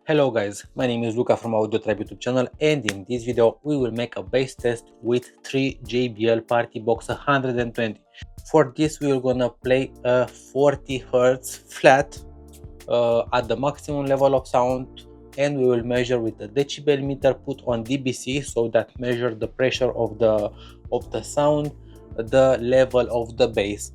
Hello guys, my name is Luca from AudioTribe YouTube channel, and in this video we will make a bass test with 3 JBL Partybox 120. For this we are gonna play a 40 Hz flat at the maximum level of sound, and we will measure with the decibel meter put on DBC, so that measure the pressure of the sound, the level of the bass.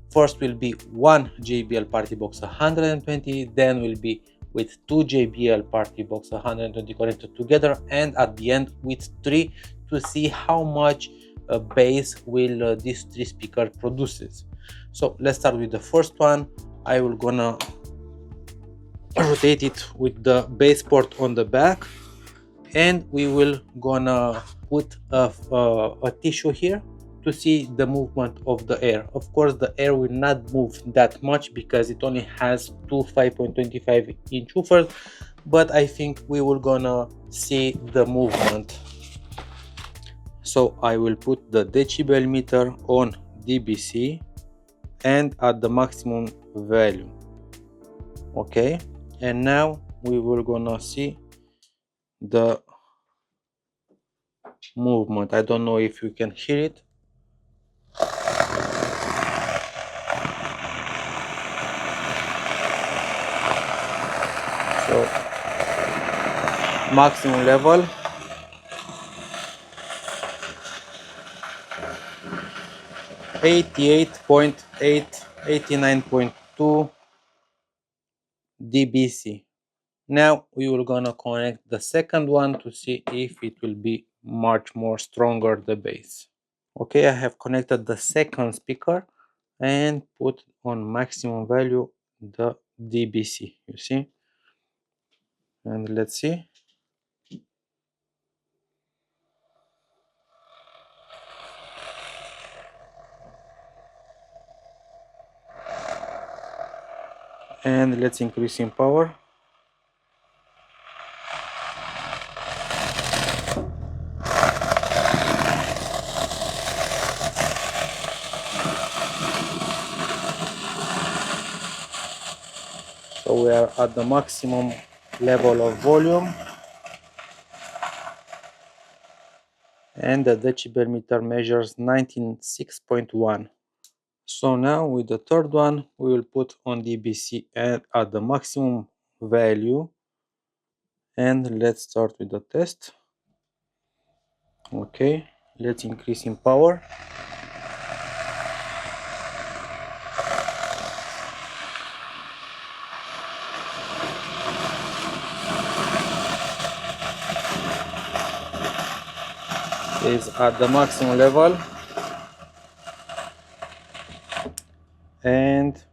First will be one JBL Partybox 120, then will be with 2 JBL Partybox 120 connected together, and at the end with 3 to see how much bass will this 3 speaker produces. So let's start with the first one. I will gonna rotate it with the bass port on the back, and we will gonna put a tissue here to see the movement of the air. Of course, the air will not move that much because it only has two 5.25 inch woofers, but I think we will gonna see the movement. So I will put the decibel meter on DBC and at the maximum value. Okay, and now we will gonna see the movement. I don't know if you can hear it. So maximum level, (88.8, 89.2 dBc. Now we will gonna connect the second one to see if it will be much more stronger the bass. Okay, I have connected the second speaker and put on maximum value the dBc, you see, and let's see. And let's increase in power. So we are at the maximum level of volume, and the decibel meter measures 96.1. So now with the third one we will put on DBC and at the maximum value, and let's start with the test. Okay, let's increase in power. Is at the maximum level, and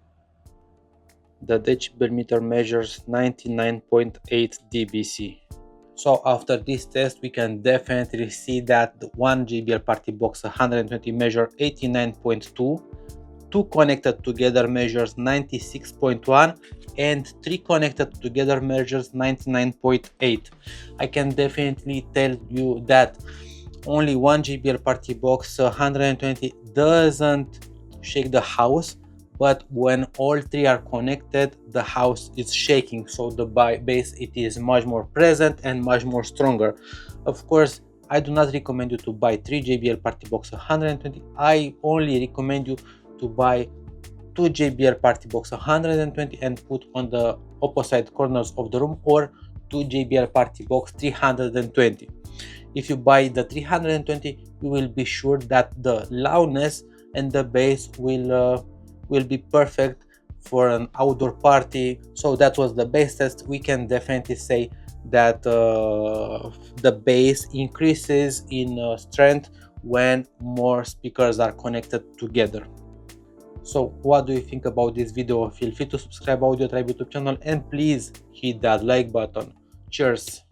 the decibel meter measures 99.8 dBc. So after this test we can definitely see that the one JBL Partybox 120 measure 89.2, 2 connected together measures 96.1, and 3 connected together measures 99.8. I can definitely tell you that only one JBL Partybox 120 doesn't shake the house, but when all 3 are connected, the house is shaking, so the bass it is much more present and much more stronger. Of course, I do not recommend you to buy 3 JBL Partybox 120. I only recommend you to buy 2 JBL Partybox 120 and put on the opposite corners of the room, or 2 JBL Partybox 320. If you buy the 320, you will be sure that the loudness and the bass will be perfect for an outdoor party. So that was the bass test. We can definitely say that the bass increases in strength when more speakers are connected together. So what do you think about this video? Feel free to subscribe to AudioTribe YouTube channel, and please hit that like button. Cheers!